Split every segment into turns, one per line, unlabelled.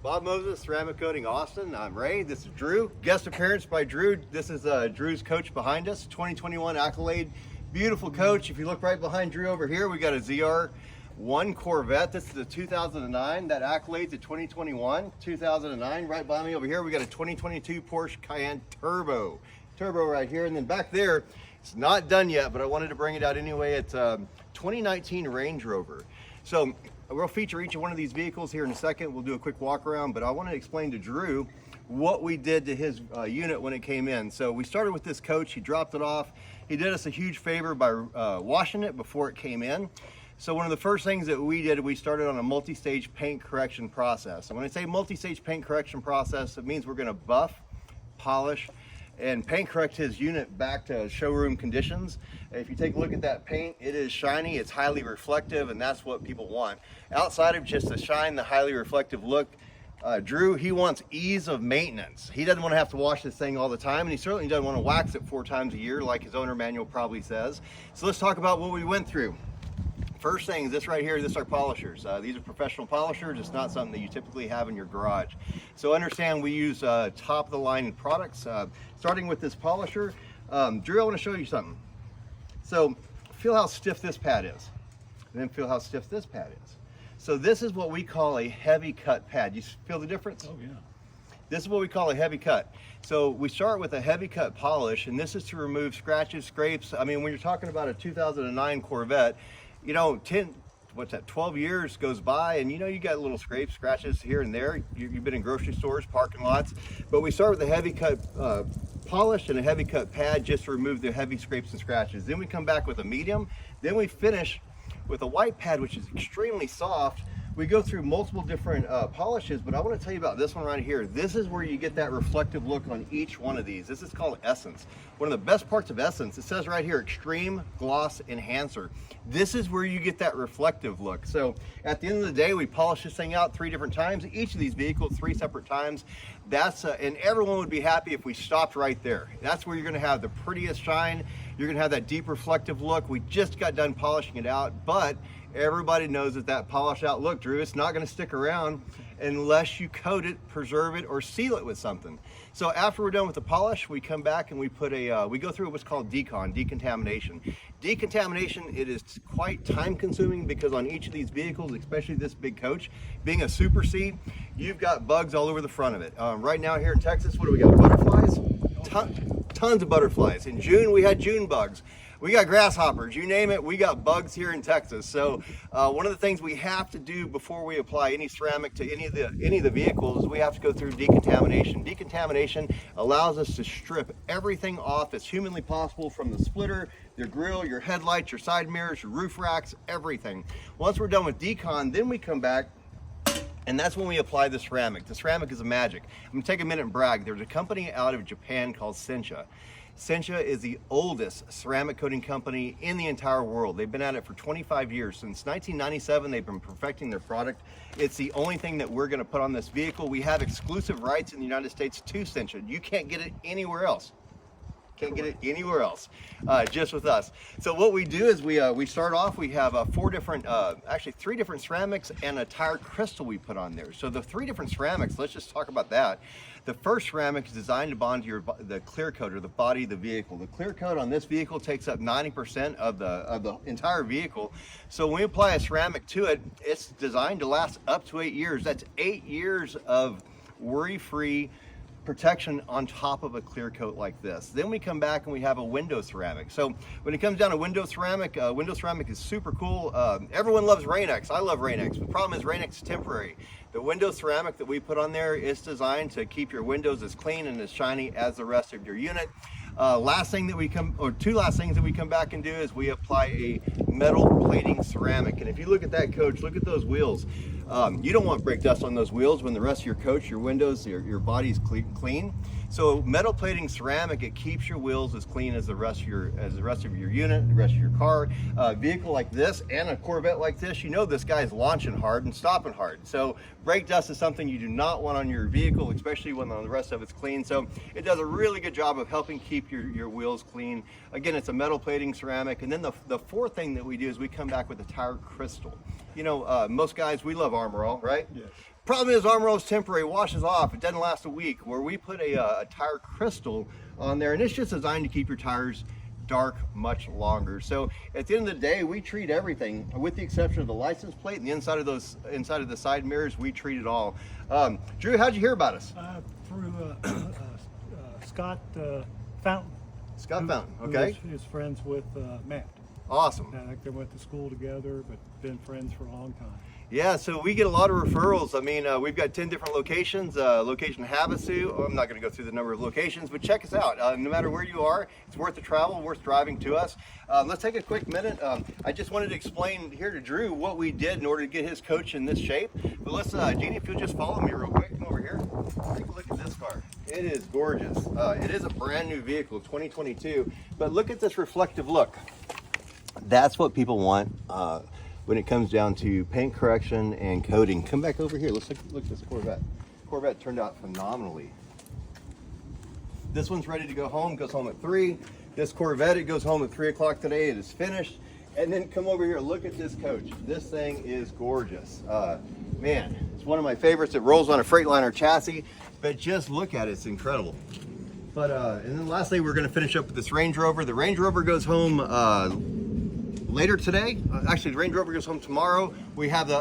Bob Moses, Ceramic Coating Austin. I'm Ray. This is Drew. Guest appearance by Drew. This is Drew's coach behind us. 2021 Accolade. Beautiful coach. If you look right behind Drew over here, we got a ZR1 Corvette. This is a 2009. That Accolade's a 2021. 2009. Right behind me over here, we got a 2022 Porsche Cayenne Turbo. Turbo right here. And then back there, it's not done yet, but I wanted to bring it out anyway. It's a 2019 Range Rover. So we'll feature each one of these vehicles here in a second. We'll do a quick walk around, but I want to explain to Drew what we did to his unit when it came in. So we started with this coach. He dropped it off. He did us a huge favor by washing it before it came in. So one of the first things that we did, we started on a multi-stage paint correction process. And when I say multi-stage paint correction process, it means we're going to buff, polish, and paint correct his unit back to showroom conditions. If you take a look at that paint, it is shiny, it's highly reflective, and that's what people want. Outside of just the shine, the highly reflective look, Drew, he wants ease of maintenance. He doesn't want to have to wash this thing all the time, and he certainly doesn't want to wax it 4 times a year like his owner manual probably says. So let's talk about what we went through. First thing is this right here, this is our polishers. These are professional polishers. It's not something that you typically have in your garage. So understand we use top of the line products. Starting with this polisher, Drew, I want to show you something. So feel how stiff this pad is, and then feel how stiff this pad is. So this is what we call a heavy cut pad. You feel the difference?
Oh yeah. This
is what we call a heavy cut. So we start with a heavy cut polish, and this is to remove scratches, scrapes. I mean, when you're talking about a 2009 Corvette, you know, 12 years goes by, and you know you got little scrapes, scratches here and there. You've been in grocery stores, parking lots. But we start with a heavy cut polish and a heavy cut pad just to remove the heavy scrapes and scratches. Then we come back with a medium. Then we finish with a white pad, which is extremely soft. We go through multiple different polishes, but I want to tell you about this one right here. This is where you get that reflective look on each one of these. This is called Essence. One of the best parts of Essence, it says right here, Extreme Gloss Enhancer. This is where you get that reflective look. So at the end of the day, we polish this thing out 3 different times. Each of these vehicles, 3 separate times. That's and everyone would be happy if we stopped right there. That's where you're going to have the prettiest shine. You're going to have that deep reflective look. We just got done polishing it out, but everybody knows that that polished out look, Drew, it's not going to stick around unless you coat it, preserve it, or seal it with something. So after we're done with the polish, we come back and we put we go through what's called decontamination. Decontamination, it is quite time consuming because on each of these vehicles, especially this big coach, being a super seat, you've got bugs all over the front of it. Right now here in Texas, what do we got? Butterflies? Tons of butterflies. In June, we had June bugs. We got grasshoppers, you name it, we got bugs here in Texas. So one of the things we have to do before we apply any ceramic to any of the vehicles is we have to go through decontamination. Decontamination allows us to strip everything off as humanly possible, from the splitter, your grille, your headlights, your side mirrors, your roof racks, everything. Once we're done with decon, then we come back, and that's when we apply the ceramic. The ceramic is a magic. I'm gonna take a minute and brag. There's a company out of Japan called Sensha. Sensha is the oldest ceramic coating company in the entire world. They've been at it for 25 years. Since 1997, they've been perfecting their product. It's the only thing that we're gonna put on this vehicle. We have exclusive rights in the United States to Sensha. You can't get it anywhere else. Can't get it anywhere else, just with us. So what we do is we start off, we have actually 3 different ceramics and a tire crystal we put on there. So the 3 different ceramics, let's just talk about that. The first ceramic is designed to bond to the clear coat, or the body of the vehicle. The clear coat on this vehicle takes up 90% of the entire vehicle. So when we apply a ceramic to it, it's designed to last up to 8 years. That's 8 years of worry-free protection on top of a clear coat like this. Then we come back and we have a window ceramic. So when it comes down to window ceramic is super cool. Everyone loves Rain-X. I love Rain-X. The problem is Rain-X is temporary. The window ceramic that we put on there is designed to keep your windows as clean and as shiny as the rest of your unit. Two last things that we come back and do is we apply a metal plating ceramic. And if you look at that coach, look at those wheels. You don't want brake dust on those wheels when the rest of your coach, your windows, your body's clean. So metal plating ceramic, it keeps your wheels as clean as the rest of your unit, the rest of your car. Vehicle like this and a Corvette like this, you know this guy's launching hard and stopping hard. So brake dust is something you do not want on your vehicle, especially when the rest of it's clean. So it does a really good job of helping keep your wheels clean. Again, it's a metal plating ceramic. And then the fourth thing that we do is we come back with a tire crystal. You know, most guys, we love Armor All, right?
Yes.
Problem is Armor All is temporary, washes off, it doesn't last a week. Where we put a tire crystal on there, and it's just designed to keep your tires dark much longer. So at the end of the day, we treat everything, with the exception of the license plate and the inside of the side mirrors, we treat it all. Drew, how'd you hear about us?
Through Scott Fountain.
Scott Fountain, okay.
Who is friends with Matt.
Awesome.
I think they went to school together, but been friends for a long time.
Yeah, so we get a lot of referrals. I mean, we've got 10 different locations. Location Havasu, I'm not going to go through the number of locations, but check us out. No matter where you are, it's worth the travel, worth driving to us. Let's take a quick minute. I just wanted to explain here to Drew what we did in order to get his coach in this shape. But let's, Jeannie, if you'll just follow me real quick, come over here. Take a look at this car. It is gorgeous. It is a brand new vehicle, 2022, but look at this reflective look. That's what people want when it comes down to paint correction and coating. Come back over here. Let's look at this Corvette. Corvette turned out phenomenally. This one's ready to go home, goes home at 3. This Corvette, it goes home at 3 o'clock today. It is finished. And then come over here, look at this coach. This thing is gorgeous. Man, it's one of my favorites. It rolls on a Freightliner chassis, but just look at it, it's incredible. But, and then lastly, we're gonna finish up with this Range Rover. The Range Rover goes home later today. Actually, the Range Rover goes home tomorrow. We have the,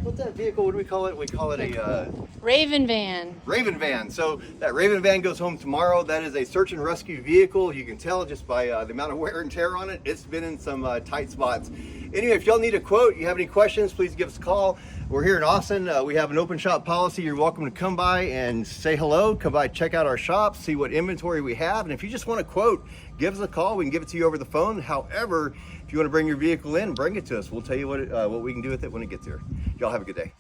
what's that vehicle? What do we call it? We call it a
Raven van.
Raven van. So that Raven van goes home tomorrow. That is a search and rescue vehicle. You can tell just by the amount of wear and tear on it. It's been in some tight spots. Anyway, if y'all need a quote, you have any questions, please give us a call. We're here in Austin. We have an open shop policy. You're welcome to come by and say hello. Come by, check out our shop, see what inventory we have. And if you just want a quote, give us a call. We can give it to you over the phone. However, if you want to bring your vehicle in, bring it to us. We'll tell you what we can do with it when it gets here. Y'all have a good day.